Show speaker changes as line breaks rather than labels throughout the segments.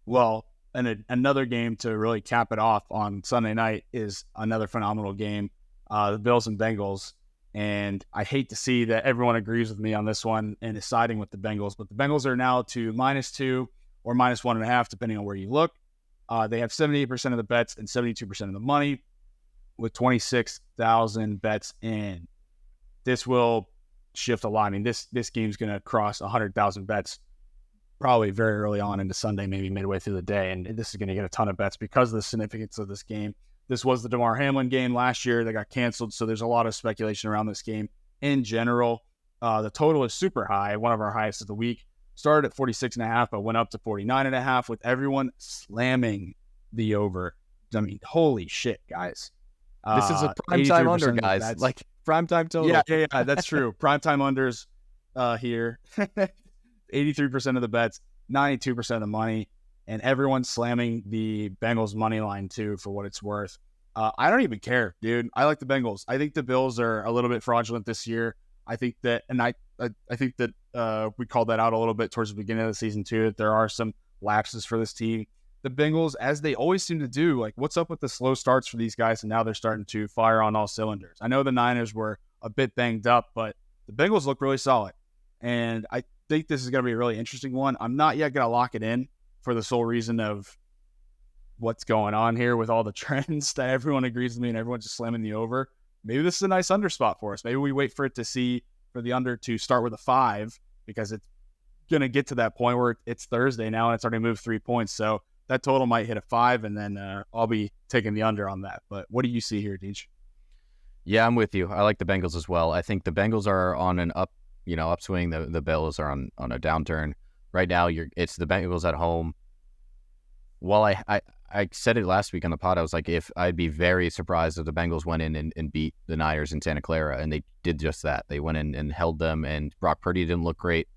Well, and another game to really cap it off on Sunday night is another phenomenal game, the Bills and Bengals. And I hate to see that everyone agrees with me on this one and is siding with the Bengals, but the Bengals are now to -2 or -1.5, depending on where you look. They have 78% of the bets and 72% of the money with 26,000 bets in. This will shift a lot. I mean, this game's going to cross 100,000 bets probably very early on into Sunday, maybe midway through the day. And this is going to get a ton of bets because of the significance of this game. This was the DeMar Hamlin game last year that got canceled, so there's a lot of speculation around this game in general. The total is super high, one of our highest of the week. Started at 46.5, but went up to 49.5 with everyone slamming the over. I mean, holy shit, guys.
This is a primetime under, guys. Like, primetime total.
Yeah, that's true. Primetime unders here. 83% of the bets, 92% of the money. And everyone's slamming the Bengals money line too, for what it's worth. I don't even care, dude. I like the Bengals. I think the Bills are a little bit fraudulent this year. I think that, and I think that we called that out a little bit towards the beginning of the season too, that there are some lapses for this team. The Bengals, as they always seem to do, like, what's up with the slow starts for these guys? And now they're starting to fire on all cylinders. I know the Niners were a bit banged up, but the Bengals look really solid. And I think this is going to be a really interesting one. I'm not yet going to lock it in, for the sole reason of what's going on here with all the trends that everyone agrees with me and everyone's just slamming the over. Maybe this is a nice under spot for us. Maybe we wait for the under to start with a 5, because it's going to get to that point where it's Thursday now and it's already moved 3 points. So that total might hit a 5, and then I'll be taking the under on that. But what do you see here, Deej?
Yeah, I'm with you. I like the Bengals as well. I think the Bengals are on an upswing. The Bills are on a downturn. Right now, it's the Bengals at home. While I said it last week on the pod, I was like, I'd be very surprised if the Bengals went in and beat the Niners in Santa Clara, and they did just that. They went in and held them, and Brock Purdy didn't look great.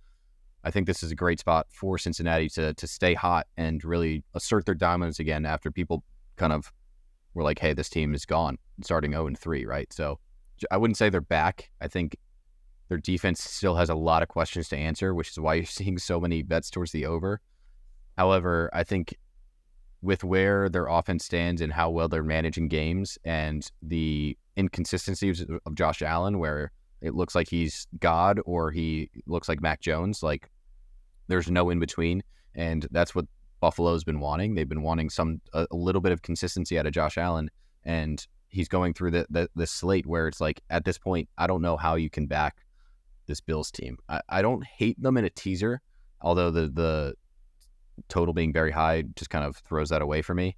I think this is a great spot for Cincinnati to stay hot and really assert their dominance again after people kind of were like, hey, this team is gone, starting 0-3, right? So I wouldn't say they're back. I think their defense still has a lot of questions to answer, which is why you're seeing so many bets towards the over. However, I think with where their offense stands and how well they're managing games and the inconsistencies of Josh Allen, where it looks like he's God or he looks like Mac Jones, like there's no in between. And that's what Buffalo's been wanting. They've been wanting a little bit of consistency out of Josh Allen, and he's going through the slate where it's like, at this point, I don't know how you can back this Bills team. I don't hate them in a teaser, although the total being very high just kind of throws that away for me.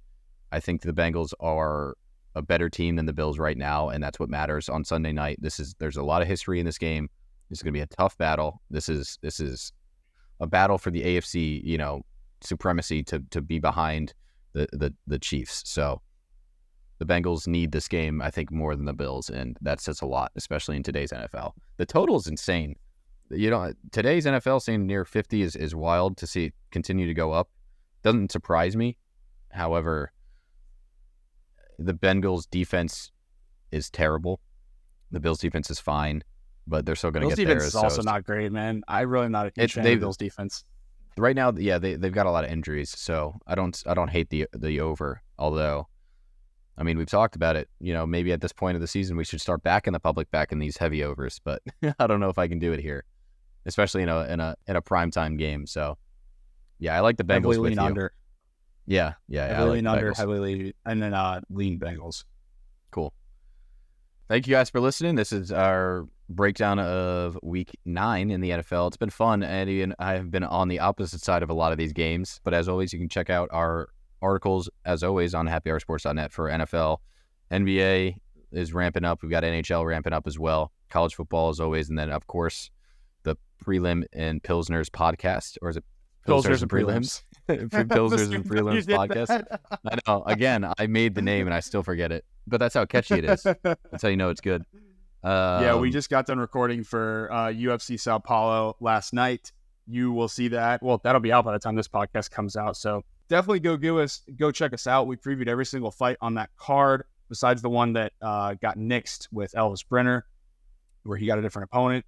I think the Bengals are a better team than the Bills right now, and that's what matters on Sunday night. There's a lot of history in this game. This is going to be a tough battle. This is a battle for the AFC, supremacy to be behind the Chiefs. So the Bengals need this game, I think, more than the Bills, and that says a lot, especially in today's NFL. The total is insane. Today's NFL seeing near 50 is wild to see it continue to go up. Doesn't surprise me. However, the Bengals defense is terrible. The Bills defense is fine, but they're still going to get there.
Bills defense is also not great, man. I'm really not a huge fan of Bills defense.
Right now, yeah, they've got a lot of injuries, so I don't hate the over. Although, I mean, we've talked about it. Maybe at this point of the season, we should start backing the public back in these heavy overs, but I don't know if I can do it here, especially in a primetime game. So, yeah, I like the Bengals with you.
Under.
Yeah.
Heavily lean under, heavily lean, and then lean Bengals.
Cool. Thank you guys for listening. This is our breakdown of Week 9 in the NFL. It's been fun. Eddie and I have been on the opposite side of a lot of these games, but as always, you can check out our articles, as always, on happyhoursports.net for NFL. NBA is ramping up. We've got NHL ramping up as well. College football, as always, and then, of course, the Prelim and Pilsners podcast, or is it Pilsners and Prelims? Pilsners and Prelims podcast. I know. Again, I made the name and I still forget it, but that's how catchy it is. That's how you know it's good.
Yeah, we just got done recording for UFC Sao Paulo last night. You will see that. Well, that'll be out by the time this podcast comes out. So definitely go check us out. We previewed every single fight on that card, besides the one that got nixed with Elvis Brenner, where he got a different opponent.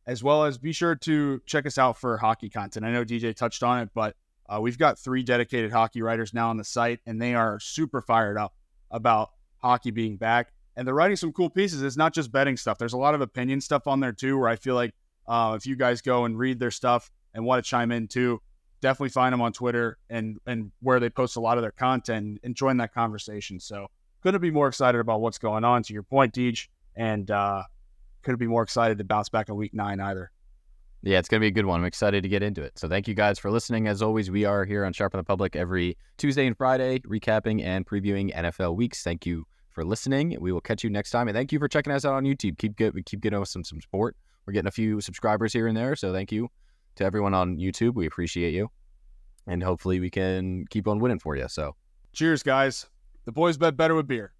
As well as be sure to check us out for hockey content. I know DJ touched on it, but We've got 3 dedicated hockey writers now on the site, and they are super fired up about hockey being back. And they're writing some cool pieces. It's not just betting stuff. There's a lot of opinion stuff on there too, where I feel like if you guys go and read their stuff and want to chime in too, definitely find them on Twitter and where they post a lot of their content and join that conversation. So couldn't be more excited about what's going on, to your point, Deej, and couldn't be more excited to bounce back in week 9 either.
Yeah, it's going to be a good one. I'm excited to get into it. So thank you guys for listening. As always, we are here on Sharpen the Public every Tuesday and Friday, recapping and previewing NFL weeks. Thank you for listening. We will catch you next time. And thank you for checking us out on YouTube. Keep getting us some support. We're getting a few subscribers here and there. So thank you to everyone on YouTube. We appreciate you. And hopefully we can keep on winning for you. So
cheers, guys. The boys bet better with beer.